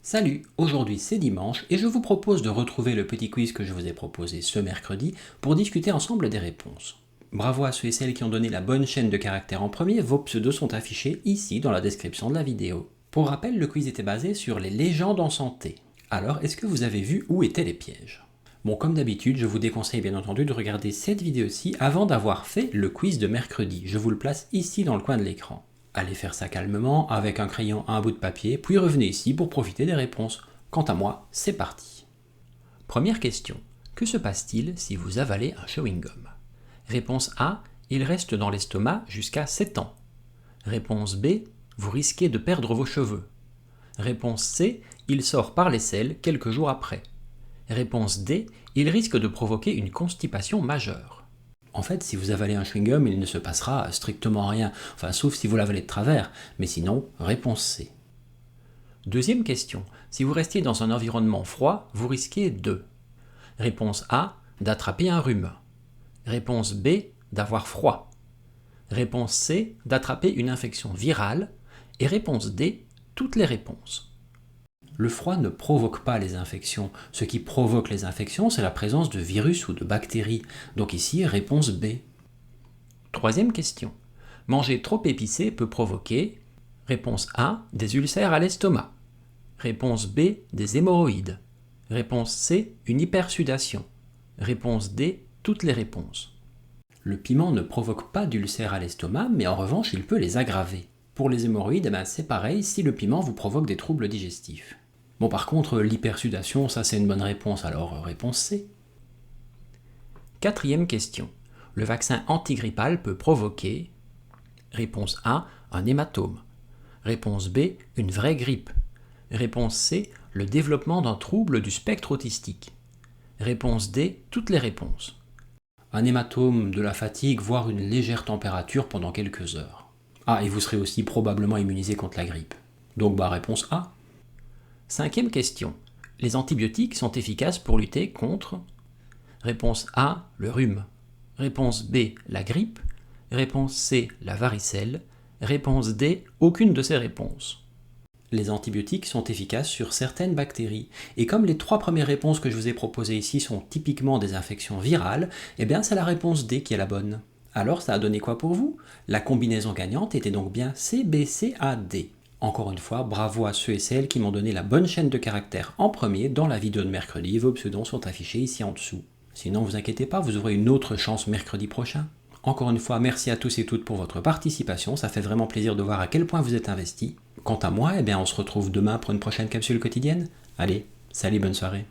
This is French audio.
Salut, aujourd'hui c'est dimanche et je vous propose de retrouver le petit quiz que je vous ai proposé ce mercredi pour discuter ensemble des réponses. Bravo à ceux et celles qui ont donné la bonne chaîne de caractères en premier, vos pseudos sont affichés ici dans la description de la vidéo. Pour rappel, le quiz était basé sur les légendes en santé. Alors, est-ce que vous avez vu où étaient les pièges? Bon, comme d'habitude, je vous déconseille bien entendu de regarder cette vidéo-ci avant d'avoir fait le quiz de mercredi. Je vous le place ici dans le coin de l'écran. Allez faire ça calmement, avec un crayon et un bout de papier, puis revenez ici pour profiter des réponses. Quant à moi, c'est parti. Première question. Que se passe-t-il si vous avalez un chewing-gum? Réponse A. Il reste dans l'estomac jusqu'à 7 ans. Réponse B. Vous risquez de perdre vos cheveux. Réponse C. Il sort par l'aisselle quelques jours après. Réponse D. Il risque de provoquer une constipation majeure. En fait, si vous avalez un chewing-gum, il ne se passera strictement rien, enfin sauf si vous l'avalez de travers, mais sinon, réponse C. Deuxième question. Si vous restiez dans un environnement froid, vous risquez de... Réponse A. D'attraper un rhume. Réponse B. D'avoir froid. Réponse C. D'attraper une infection virale. Et réponse D. Toutes les réponses. Le froid ne provoque pas les infections. Ce qui provoque les infections, c'est la présence de virus ou de bactéries. Donc ici, réponse B. Troisième question. Manger trop épicé peut provoquer... Réponse A. Des ulcères à l'estomac. Réponse B. Des hémorroïdes. Réponse C. Une hypersudation. Réponse D. Toutes les réponses. Le piment ne provoque pas d'ulcères à l'estomac, mais en revanche, il peut les aggraver. Pour les hémorroïdes, c'est pareil si le piment vous provoque des troubles digestifs. Bon, par contre, l'hypersudation, ça c'est une bonne réponse, alors réponse C. Quatrième question. Le vaccin antigrippal peut provoquer... Réponse A. Un hématome. Réponse B. Une vraie grippe. Réponse C. Le développement d'un trouble du spectre autistique. Réponse D. Toutes les réponses. Un hématome, de la fatigue, voire une légère température pendant quelques heures. Ah, et vous serez aussi probablement immunisé contre la grippe. Donc, réponse A. Cinquième question. Les antibiotiques sont efficaces pour lutter contre... Réponse A. Le rhume. Réponse B. La grippe. Réponse C. La varicelle. Réponse D. Aucune de ces réponses. Les antibiotiques sont efficaces sur certaines bactéries. Et comme les 3 premières réponses que je vous ai proposées ici sont typiquement des infections virales, eh bien c'est la réponse D qui est la bonne. Alors ça a donné quoi pour vous? La combinaison gagnante était donc bien C, B, C, A, D. Encore une fois, bravo à ceux et celles qui m'ont donné la bonne chaîne de caractères en premier dans la vidéo de mercredi. Vos pseudos sont affichés ici en dessous. Sinon, vous inquiétez pas, vous aurez une autre chance mercredi prochain. Encore une fois, merci à tous et toutes pour votre participation. Ça fait vraiment plaisir de voir à quel point vous êtes investis. Quant à moi, on se retrouve demain pour une prochaine capsule quotidienne. Allez, salut, bonne soirée.